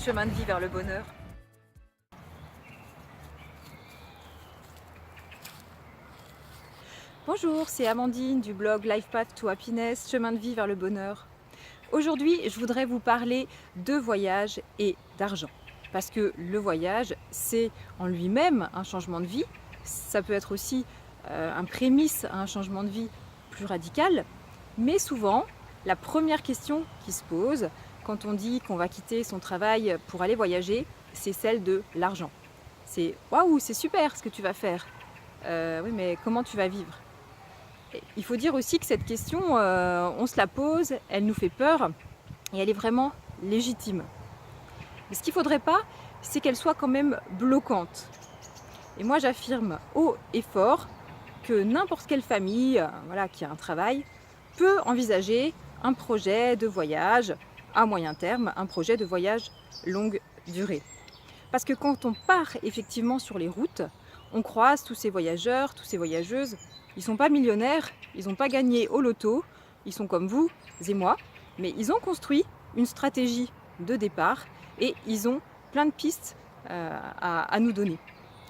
chemin de vie vers le bonheur. Bonjour, c'est Amandine du blog Life Path to Happiness, chemin de vie vers le bonheur. Aujourd'hui, je voudrais vous parler de voyage et d'argent. Parce que le voyage, c'est en lui-même un changement de vie. Ça peut être aussi un prémisse à un changement de vie plus radical. Mais souvent, la première question qui se pose quand on dit qu'on va quitter son travail pour aller voyager, c'est celle de l'argent. C'est « Waouh, c'est super ce que tu vas faire. Oui, mais comment tu vas vivre ?» Il faut dire aussi que cette question, on se la pose, elle nous fait peur et elle est vraiment légitime. Mais ce qu'il ne faudrait pas, c'est qu'elle soit quand même bloquante. Et moi, j'affirme haut et fort que n'importe quelle famille qui a un travail peut envisager un projet de voyage à moyen terme, un projet de voyage longue durée. Parce que quand on part effectivement sur les routes, on croise tous ces voyageurs, toutes ces voyageuses. Ils ne sont pas millionnaires, ils n'ont pas gagné au loto, ils sont comme vous et moi, mais ils ont construit une stratégie de départ et ils ont plein de pistes à nous donner.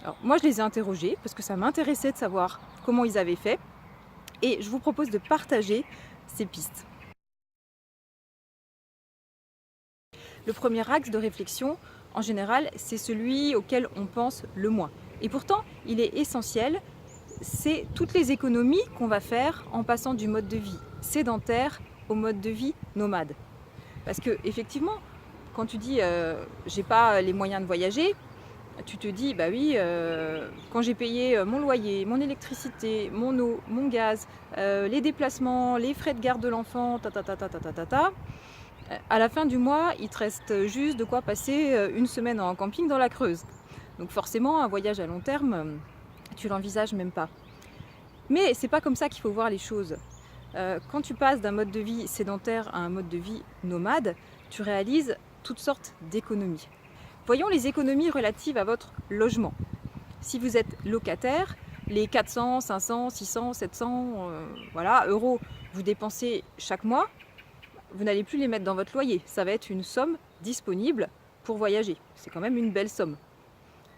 Alors, moi, je les ai interrogés parce que ça m'intéressait de savoir comment ils avaient fait et je vous propose de partager ces pistes. Le premier axe de réflexion, en général, c'est celui auquel on pense le moins. Et pourtant, il est essentiel. C'est toutes les économies qu'on va faire en passant du mode de vie sédentaire au mode de vie nomade. Parce que effectivement, quand tu dis j'ai pas les moyens de voyager, tu te dis bah oui, quand j'ai payé mon loyer, mon électricité, mon eau, mon gaz, les déplacements, les frais de garde de l'enfant, à la fin du mois, il te reste juste de quoi passer une semaine en camping dans la Creuse. Donc forcément, un voyage à long terme, tu l'envisages même pas. Mais c'est pas comme ça qu'il faut voir les choses. Quand tu passes d'un mode de vie sédentaire à un mode de vie nomade, tu réalises toutes sortes d'économies. Voyons les économies relatives à votre logement. Si vous êtes locataire, les 400, 500, 600, 700 euros vous dépensez chaque mois, vous n'allez plus les mettre dans votre loyer. Ça va être une somme disponible pour voyager. C'est quand même une belle somme.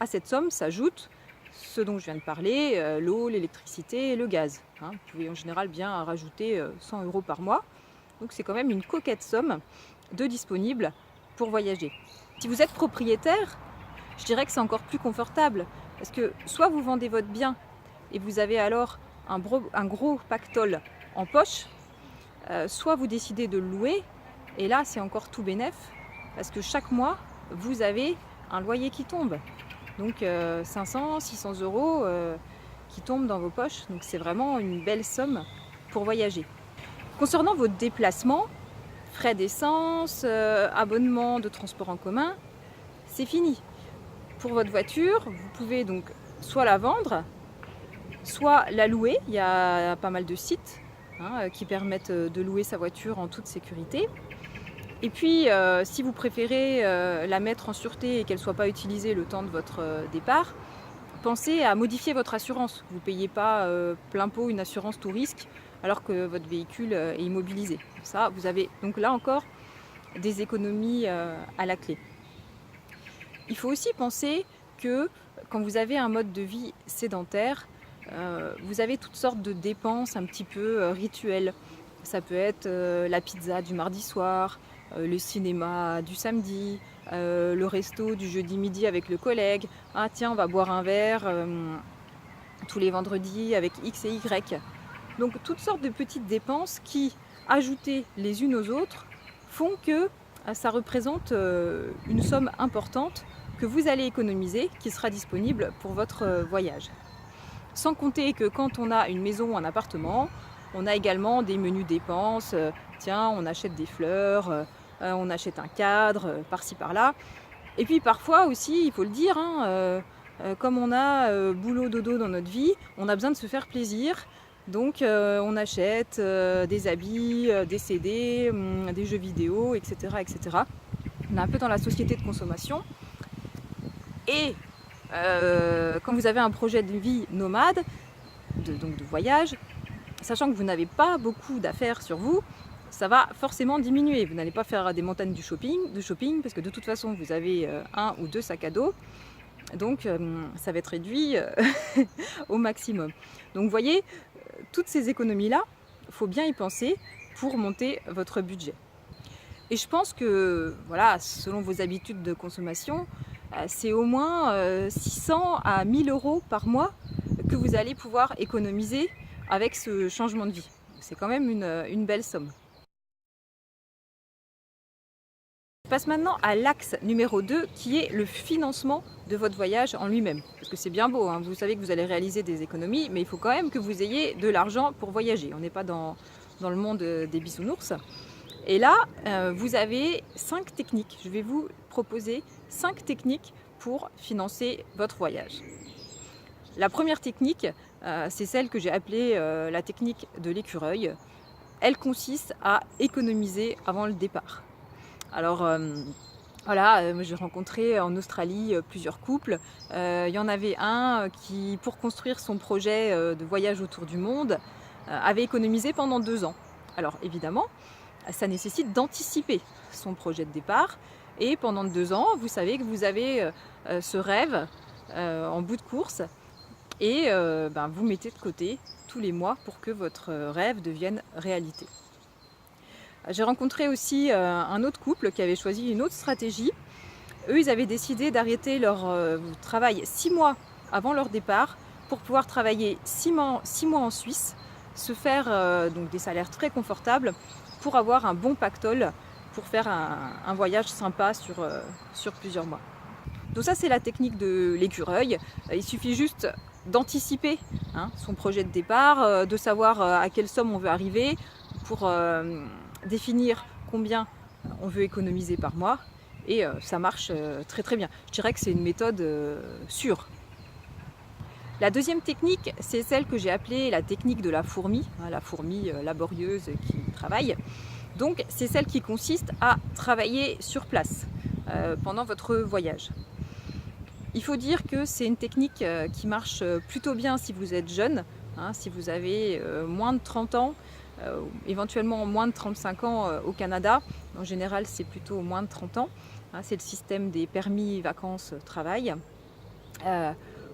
À cette somme s'ajoute ce dont je viens de parler, l'eau, l'électricité et le gaz. Vous pouvez en général bien rajouter 100 euros par mois. Donc c'est quand même une coquette somme de disponible pour voyager. Si vous êtes propriétaire, je dirais que c'est encore plus confortable. Parce que soit vous vendez votre bien et vous avez alors un gros pactole en poche, soit vous décidez de le louer et là c'est encore tout bénef parce que chaque mois vous avez un loyer qui tombe. Donc 500, 600 euros qui tombent dans vos poches. Donc c'est vraiment une belle somme pour voyager. Concernant vos déplacements, frais d'essence, abonnement de transport en commun, c'est fini. Pour votre voiture, vous pouvez donc soit la vendre, soit la louer. Il y a pas mal de sites qui permettent de louer sa voiture en toute sécurité. Et puis, si vous préférez la mettre en sûreté et qu'elle ne soit pas utilisée le temps de votre départ, pensez à modifier votre assurance. Vous ne payez pas plein pot une assurance tout risque alors que votre véhicule est immobilisé. Ça, vous avez donc là encore des économies à la clé. Il faut aussi penser que quand vous avez un mode de vie sédentaire, vous avez toutes sortes de dépenses un petit peu rituelles. Ça peut être la pizza du mardi soir, le cinéma du samedi, le resto du jeudi midi avec le collègue. Ah tiens, on va boire un verre tous les vendredis avec X et Y. Donc toutes sortes de petites dépenses qui, ajoutées les unes aux autres, font que ça représente une somme importante que vous allez économiser, qui sera disponible pour votre voyage. Sans compter que quand on a une maison ou un appartement, on a également des menus dépenses. Tiens, on achète des fleurs, on achète un cadre, par-ci par-là. Et puis parfois aussi, il faut le dire, comme on a boulot dodo dans notre vie, on a besoin de se faire plaisir. Donc on achète des habits, des CD, des jeux vidéo, etc., etc. On est un peu dans la société de consommation. Et quand vous avez un projet de vie nomade, donc de voyage, sachant que vous n'avez pas beaucoup d'affaires sur vous, ça va forcément diminuer. Vous n'allez pas faire des montagnes de shopping parce que de toute façon, vous avez un ou deux sacs à dos. Donc, ça va être réduit au maximum. Donc, vous voyez, toutes ces économies-là, il faut bien y penser pour monter votre budget. Et je pense que, voilà, selon vos habitudes de consommation, c'est au moins 600 à 1000 euros par mois que vous allez pouvoir économiser avec ce changement de vie. C'est quand même une belle somme. Je passe maintenant à l'axe numéro 2 qui est le financement de votre voyage en lui-même. Parce que c'est bien beau, hein, vous savez que vous allez réaliser des économies, mais il faut quand même que vous ayez de l'argent pour voyager. On n'est pas dans le monde des bisounours. Et là, vous avez 5 techniques. Je vais vous proposer 5 techniques pour financer votre voyage. La première technique, c'est celle que j'ai appelée la technique de l'écureuil. Elle consiste à économiser avant le départ. Alors voilà, j'ai rencontré en Australie plusieurs couples. Il y en avait un qui, pour construire son projet de voyage autour du monde, avait économisé pendant 2 ans. Alors évidemment, ça nécessite d'anticiper son projet de départ. Et pendant 2 ans, vous savez que vous avez ce rêve en bout de course et vous mettez de côté tous les mois pour que votre rêve devienne réalité. J'ai rencontré aussi un autre couple qui avait choisi une autre stratégie. Eux, ils avaient décidé d'arrêter leur travail 6 mois avant leur départ pour pouvoir travailler 6 mois en Suisse, se faire donc des salaires très confortables pour avoir un bon pactole, pour faire un voyage sympa sur plusieurs mois. Donc ça, c'est la technique de l'écureuil. Il suffit juste d'anticiper son projet de départ, de savoir à quelle somme on veut arriver pour définir combien on veut économiser par mois et ça marche très très bien. Je dirais que c'est une méthode sûre. La deuxième technique, c'est celle que j'ai appelée la technique de la fourmi laborieuse qui travaille. Donc c'est celle qui consiste à travailler sur place pendant votre voyage. Il faut dire que c'est une technique qui marche plutôt bien si vous êtes jeune, si vous avez moins de 30 ans, éventuellement moins de 35 ans au Canada. En général, c'est plutôt moins de 30 ans. C'est le système des permis vacances-travail,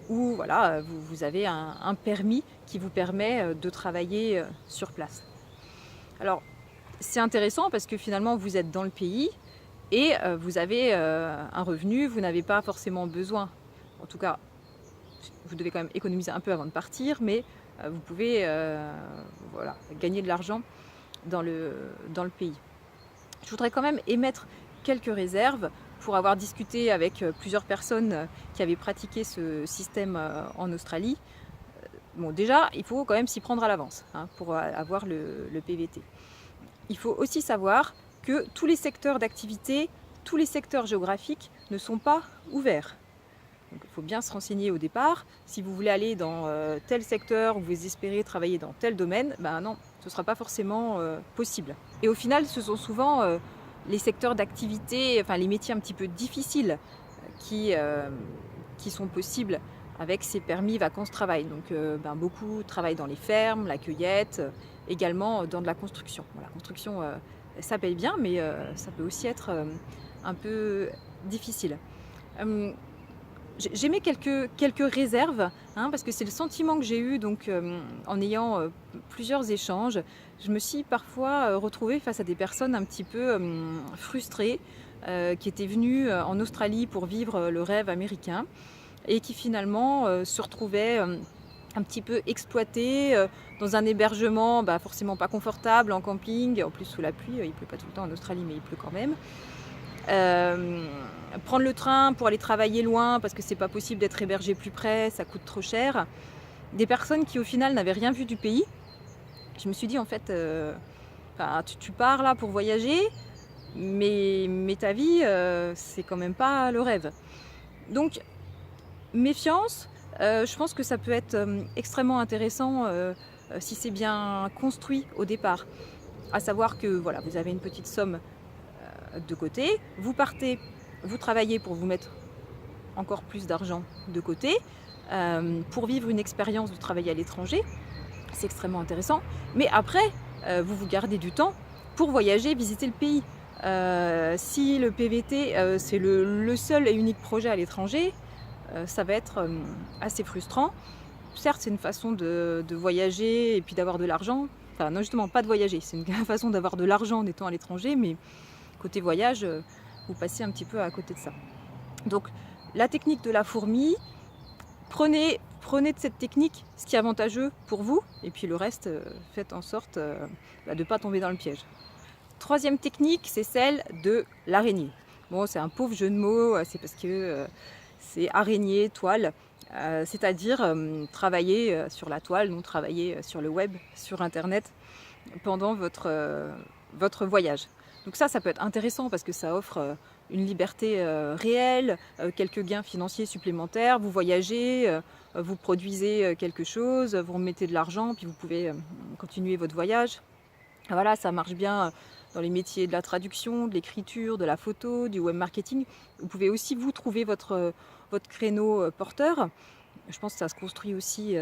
où voilà, vous avez un permis qui vous permet de travailler sur place. Alors, c'est intéressant parce que finalement, vous êtes dans le pays et vous avez un revenu, vous n'avez pas forcément besoin, en tout cas, vous devez quand même économiser un peu avant de partir, mais vous pouvez voilà, gagner de l'argent dans le pays. Je voudrais quand même émettre quelques réserves pour avoir discuté avec plusieurs personnes qui avaient pratiqué ce système en Australie. Bon, déjà, il faut quand même s'y prendre à l'avance pour avoir le PVT. Il faut aussi savoir que tous les secteurs d'activité, tous les secteurs géographiques ne sont pas ouverts. Donc, il faut bien se renseigner au départ. Si vous voulez aller dans tel secteur ou vous espérez travailler dans tel domaine, non, ce ne sera pas forcément possible. Et au final, ce sont souvent les secteurs d'activité, enfin les métiers un petit peu difficiles qui sont possibles avec ces permis vacances-travail. Donc beaucoup travaillent dans les fermes, la cueillette, également dans de la construction. Bon, la construction, ça paye bien, mais ça peut aussi être un peu difficile. J'ai mis quelques réserves, parce que c'est le sentiment que j'ai eu donc, en ayant plusieurs échanges. Je me suis parfois retrouvée face à des personnes un petit peu frustrées, qui étaient venues en Australie pour vivre le rêve américain et qui finalement se retrouvaient un petit peu exploitées dans un hébergement forcément pas confortable, en camping, en plus sous la pluie. Il ne pleut pas tout le temps en Australie, mais il pleut quand même. Prendre le train pour aller travailler loin parce que c'est pas possible d'être hébergé plus près, ça coûte trop cher. Des personnes qui au final n'avaient rien vu du pays. Je me suis dit en fait, tu pars là pour voyager, mais ta vie c'est quand même pas le rêve. Donc méfiance, je pense que ça peut être extrêmement intéressant si c'est bien construit au départ. À savoir que voilà, vous avez une petite somme de côté, vous partez, vous travaillez pour vous mettre encore plus d'argent de côté, pour vivre une expérience de travail à l'étranger, c'est extrêmement intéressant, mais après, vous gardez du temps pour voyager, visiter le pays. Si le PVT c'est le seul et unique projet à l'étranger, ça va être assez frustrant. Certes, c'est une façon de voyager et puis d'avoir de l'argent. Enfin, non, justement, pas de voyager, c'est une façon d'avoir de l'argent en étant à l'étranger, mais côté voyage, vous passez un petit peu à côté de ça. Donc, la technique de la fourmi, prenez de cette technique ce qui est avantageux pour vous, et puis le reste, faites en sorte de ne pas tomber dans le piège. Troisième technique, c'est celle de l'araignée. Bon, c'est un pauvre jeu de mots, c'est parce que c'est araignée, toile, c'est-à-dire travailler sur la toile, non travailler sur le web, sur internet, pendant votre voyage. Donc ça peut être intéressant parce que ça offre une liberté réelle, quelques gains financiers supplémentaires, vous voyagez, vous produisez quelque chose, vous remettez de l'argent, puis vous pouvez continuer votre voyage. Voilà, ça marche bien dans les métiers de la traduction, de l'écriture, de la photo, du web marketing. Vous pouvez aussi vous trouver votre créneau porteur. Je pense que ça se construit aussi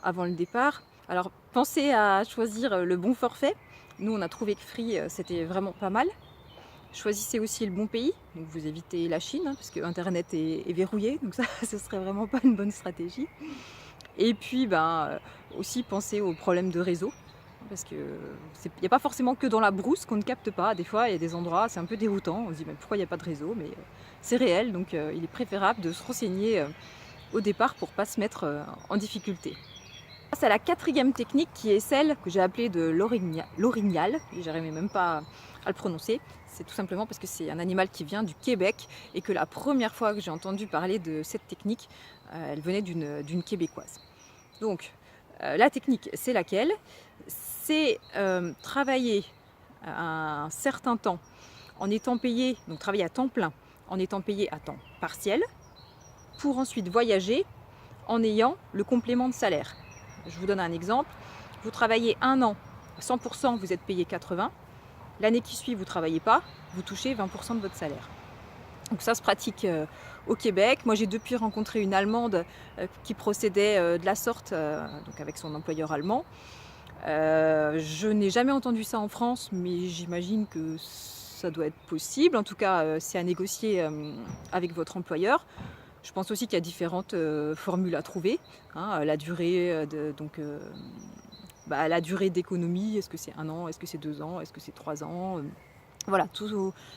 avant le départ. Alors pensez à choisir le bon forfait. Nous on a trouvé que Free c'était vraiment pas mal. Choisissez aussi le bon pays, donc vous évitez la Chine, parce que Internet est verrouillé, donc ça ce serait vraiment pas une bonne stratégie. Et puis aussi pensez aux problèmes de réseau, parce qu'il n'y a pas forcément que dans la brousse qu'on ne capte pas. Des fois il y a des endroits, c'est un peu déroutant, on se dit mais pourquoi il n'y a pas de réseau, mais c'est réel, donc il est préférable de se renseigner au départ pour ne pas se mettre en difficulté. C'est la quatrième technique qui est celle que j'ai appelée de l'orignal, et j'arrivais même pas à le prononcer. C'est tout simplement parce que c'est un animal qui vient du Québec et que la première fois que j'ai entendu parler de cette technique, elle venait d'une Québécoise. Donc la technique, c'est laquelle? C'est travailler un certain temps en étant payé, donc travailler à temps plein, en étant payé à temps partiel, pour ensuite voyager en ayant le complément de salaire. Je vous donne un exemple. Vous travaillez un an, 100%, vous êtes payé 80%. L'année qui suit, vous ne travaillez pas, vous touchez 20% de votre salaire. Donc ça se pratique au Québec. Moi, j'ai depuis rencontré une Allemande qui procédait de la sorte, donc avec son employeur allemand. Je n'ai jamais entendu ça en France, mais j'imagine que ça doit être possible. En tout cas, c'est à négocier avec votre employeur. Je pense aussi qu'il y a différentes formules à trouver. La durée la durée d'économie, est-ce que c'est 1 an, est-ce que c'est 2 ans, est-ce que c'est 3 ans voilà,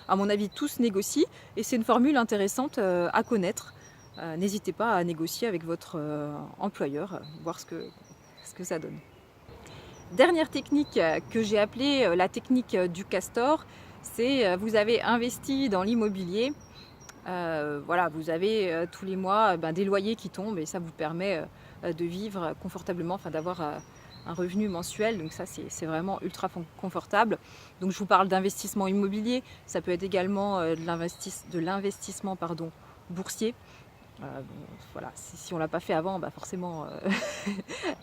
à mon avis, tout se négocie et c'est une formule intéressante à connaître. N'hésitez pas à négocier avec votre employeur, voir ce que ça donne. Dernière technique que j'ai appelée la technique du castor, c'est vous avez investi dans l'immobilier. Voilà, vous avez tous les mois des loyers qui tombent et ça vous permet de vivre confortablement, enfin d'avoir un revenu mensuel, donc ça c'est vraiment ultra confortable. Donc je vous parle d'investissement immobilier, ça peut être également de l'investissement boursier. Voilà, si on ne l'a pas fait avant, forcément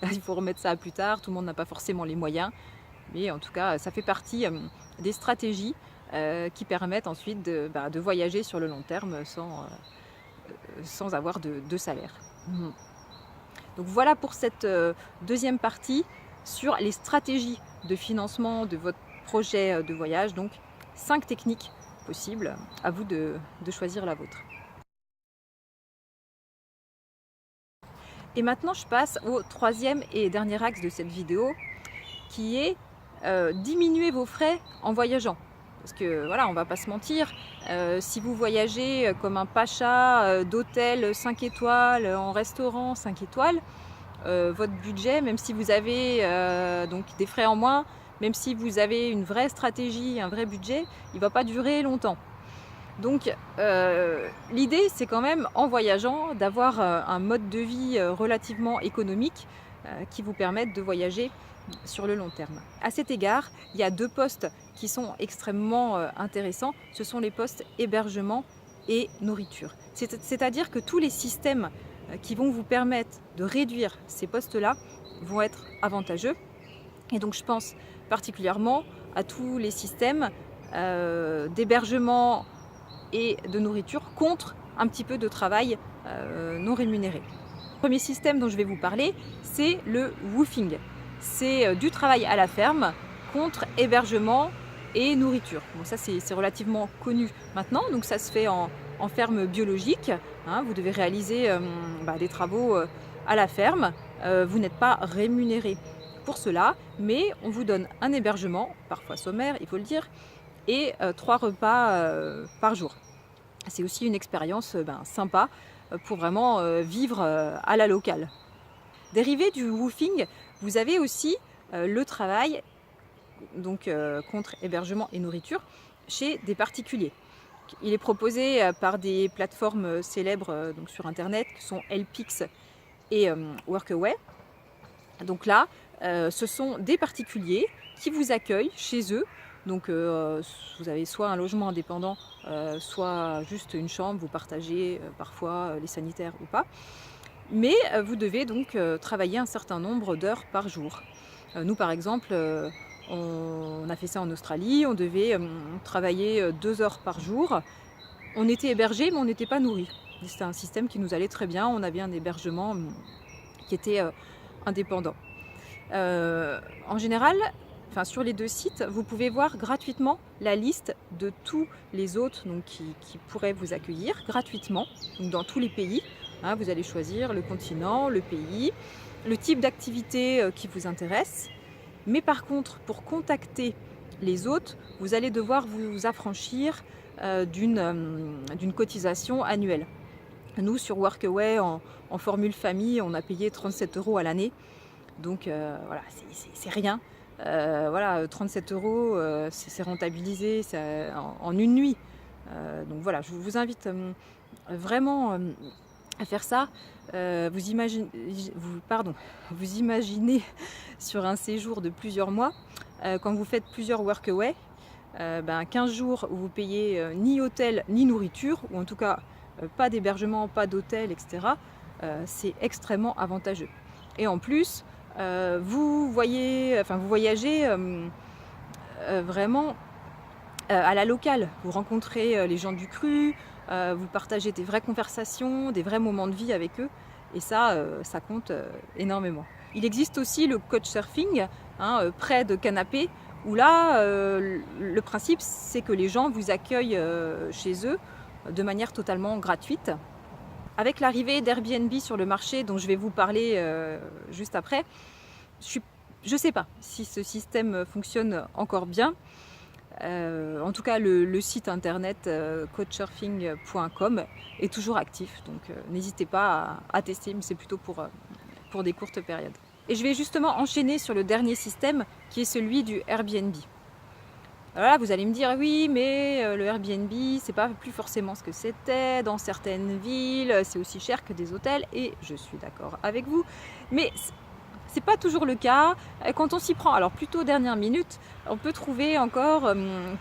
il faut remettre ça à plus tard, tout le monde n'a pas forcément les moyens, mais en tout cas ça fait partie des stratégies qui permettent ensuite de voyager sur le long terme sans avoir de salaire. Donc voilà pour cette deuxième partie sur les stratégies de financement de votre projet de voyage. Donc 5 techniques possibles, à vous de choisir la vôtre. Et maintenant je passe au troisième et dernier axe de cette vidéo qui est diminuer vos frais en voyageant. Parce que voilà, on va pas se mentir, si vous voyagez comme un pacha d'hôtel 5 étoiles, en restaurant 5 étoiles, votre budget, même si vous avez donc des frais en moins, même si vous avez une vraie stratégie, un vrai budget, il ne va pas durer longtemps. Donc l'idée c'est quand même en voyageant d'avoir un mode de vie relativement économique qui vous permette de voyager sur le long terme. À cet égard, il y a 2 postes qui sont extrêmement intéressants, ce sont les postes hébergement et nourriture. C'est-à-dire que tous les systèmes qui vont vous permettre de réduire ces postes-là vont être avantageux. Et donc je pense particulièrement à tous les systèmes d'hébergement et de nourriture contre un petit peu de travail non rémunéré. Le premier système dont je vais vous parler, c'est le woofing. C'est du travail à la ferme contre hébergement et nourriture. Bon, ça c'est relativement connu maintenant, donc ça se fait en ferme biologique. Hein, vous devez réaliser des travaux à la ferme. Vous n'êtes pas rémunéré pour cela, mais on vous donne un hébergement, parfois sommaire, il faut le dire, et 3 repas par jour. C'est aussi une expérience sympa pour vraiment vivre à la locale. Dérivé du woofing, vous avez aussi le travail donc, contre hébergement et nourriture chez des particuliers. Il est proposé par des plateformes célèbres donc sur internet qui sont Helpix et Workaway. Donc là, ce sont des particuliers qui vous accueillent chez eux. Donc vous avez soit un logement indépendant, soit juste une chambre, vous partagez parfois les sanitaires ou pas. Mais vous devez donc travailler un certain nombre d'heures par jour. Nous par exemple, on a fait ça en Australie, on devait travailler 2 heures par jour. On était hébergés mais on n'était pas nourris. C'était un système qui nous allait très bien, on avait un hébergement qui était indépendant. En général, sur les 2 sites, vous pouvez voir gratuitement la liste de tous les hôtes donc, qui pourraient vous accueillir gratuitement donc dans tous les pays. Hein, vous allez choisir le continent, le pays, le type d'activité qui vous intéresse. Mais par contre, pour contacter les hôtes, vous allez devoir vous affranchir d'une cotisation annuelle. Nous, sur Workaway, en formule famille, on a payé 37 € à l'année. Donc voilà, c'est rien. 37 €, c'est rentabilisé en une nuit. Donc voilà, je vous invite vraiment à faire ça. Vous imaginez sur un séjour de plusieurs mois, quand vous faites plusieurs Workaway, 15 jours où vous payez ni hôtel ni nourriture, ou en tout cas pas d'hébergement, pas d'hôtel, etc. C'est extrêmement avantageux. Et en plus, vous voyagez vraiment à la locale. Vous rencontrez les gens du cru, vous partagez des vraies conversations, des vrais moments de vie avec eux. Et ça compte énormément. Il existe aussi le couchsurfing, près de canapés, où là, le principe, c'est que les gens vous accueillent chez eux de manière totalement gratuite. Avec l'arrivée d'Airbnb sur le marché, dont je vais vous parler juste après, je ne sais pas si ce système fonctionne encore bien. En tout cas, le site internet couchsurfing.com est toujours actif, donc n'hésitez pas à tester, mais c'est plutôt pour des courtes périodes. Et je vais justement enchaîner sur le dernier système, qui est celui du Airbnb. Alors là, vous allez me dire, oui, mais le Airbnb, c'est pas plus forcément ce que c'était. Dans certaines villes, c'est aussi cher que des hôtels, et je suis d'accord avec vous. Mais c'est pas toujours le cas. Quand on s'y prend, alors plutôt dernière minute, on peut trouver encore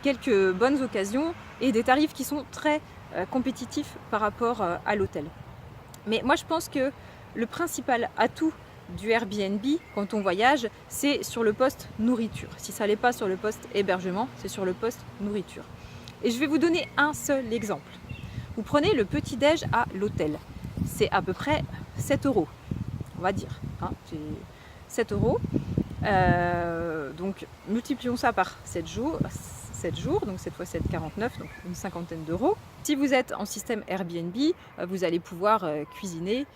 quelques bonnes occasions et des tarifs qui sont très compétitifs par rapport à l'hôtel. Mais moi, je pense que le principal atout du Airbnb quand on voyage, c'est sur le poste nourriture. Si ça n'est pas sur le poste hébergement, c'est sur le poste nourriture. Et je vais vous donner un seul exemple. Vous prenez le petit-déj à l'hôtel. C'est à peu près 7 €, on va dire. C'est 7 €. Donc multiplions ça par 7 jours, donc 7 fois 7, 49, donc une cinquantaine d'euros. Si vous êtes en système Airbnb, vous allez pouvoir cuisiner.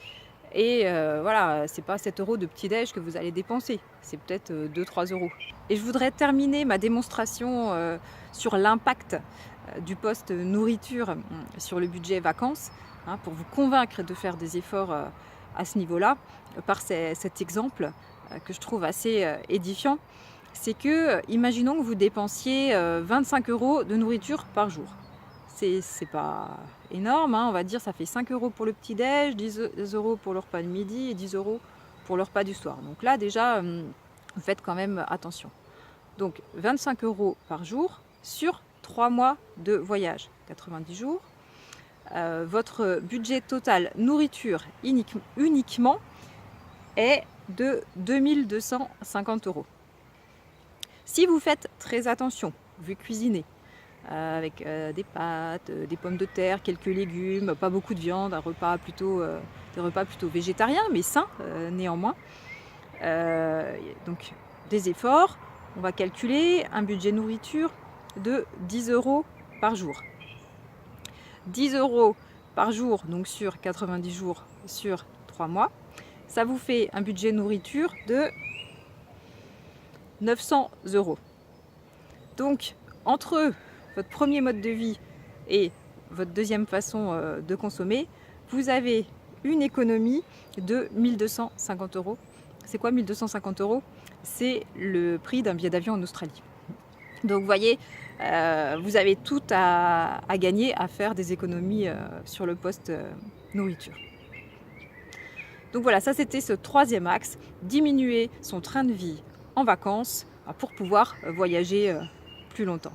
Et voilà, c'est pas 7 € de petit-déj que vous allez dépenser, c'est peut-être 2-3 €. Et je voudrais terminer ma démonstration sur l'impact du poste nourriture sur le budget vacances, pour vous convaincre de faire des efforts à ce niveau-là, par cet exemple que je trouve assez édifiant. C'est que, imaginons que vous dépensiez 25 € de nourriture par jour. C'est pas énorme, on va dire, ça fait 5 € pour le petit-déj, 10 € pour le repas de midi et 10 € pour le repas du soir. Donc là, déjà, vous faites quand même attention. Donc 25 € par jour sur 3 mois de voyage, 90 jours. Votre budget total nourriture uniquement est de 2250 €. Si vous faites très attention, vous cuisinez, avec des pâtes, des pommes de terre, quelques légumes, pas beaucoup de viande, des repas plutôt végétariens, mais sains néanmoins. Donc des efforts, on va calculer un budget nourriture de 10 € par jour. 10 € par jour, donc sur 90 jours, sur 3 mois, ça vous fait un budget nourriture de 900 €. Donc, entre votre premier mode de vie et votre deuxième façon de consommer, vous avez une économie de 1250 €. C'est quoi 1250 €? C'est le prix d'un billet d'avion en Australie. Donc vous voyez, vous avez tout à gagner à faire des économies sur le poste nourriture. Donc voilà, ça c'était ce troisième axe, diminuer son train de vie en vacances pour pouvoir voyager plus longtemps.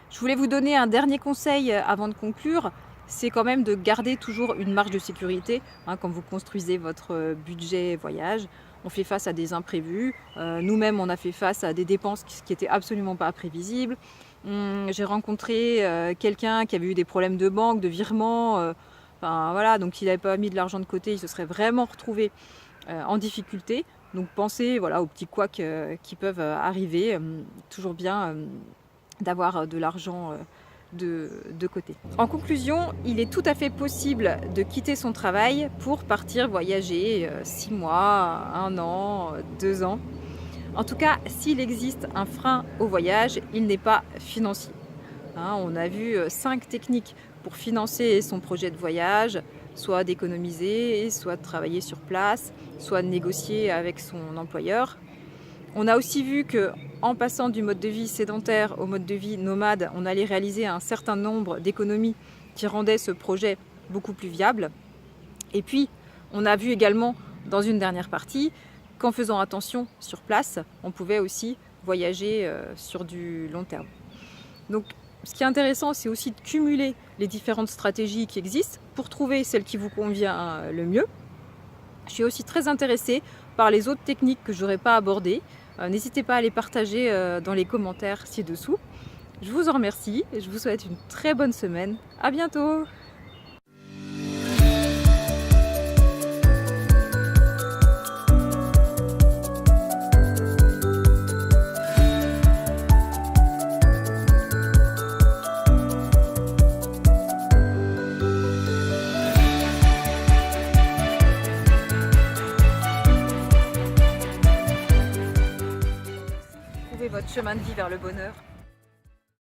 Je voulais vous donner un dernier conseil avant de conclure, c'est quand même de garder toujours une marge de sécurité quand vous construisez votre budget voyage. On fait face à des imprévus, nous-mêmes on a fait face à des dépenses qui n'étaient absolument pas prévisibles. J'ai rencontré quelqu'un qui avait eu des problèmes de banque, de virement, voilà, donc s'il n'avait pas mis de l'argent de côté, il se serait vraiment retrouvé en difficulté. Donc pensez voilà, aux petits couacs qui peuvent arriver, toujours bien d'avoir de l'argent de côté. En conclusion, il est tout à fait possible de quitter son travail pour partir voyager 6 mois, 1 an, 2 ans. En tout cas, s'il existe un frein au voyage, il n'est pas financier. On a vu 5 techniques pour financer son projet de voyage, soit d'économiser, soit de travailler sur place, soit de négocier avec son employeur. On a aussi vu qu'en passant du mode de vie sédentaire au mode de vie nomade, on allait réaliser un certain nombre d'économies qui rendaient ce projet beaucoup plus viable. Et puis, on a vu également dans une dernière partie qu'en faisant attention sur place, on pouvait aussi voyager sur du long terme. Donc, ce qui est intéressant, c'est aussi de cumuler les différentes stratégies qui existent pour trouver celle qui vous convient le mieux. Je suis aussi très intéressée par les autres techniques que je n'aurais pas abordées. N'hésitez pas à les partager dans les commentaires ci-dessous. Je vous en remercie et je vous souhaite une très bonne semaine. À bientôt! Trouvez votre chemin de vie vers le bonheur.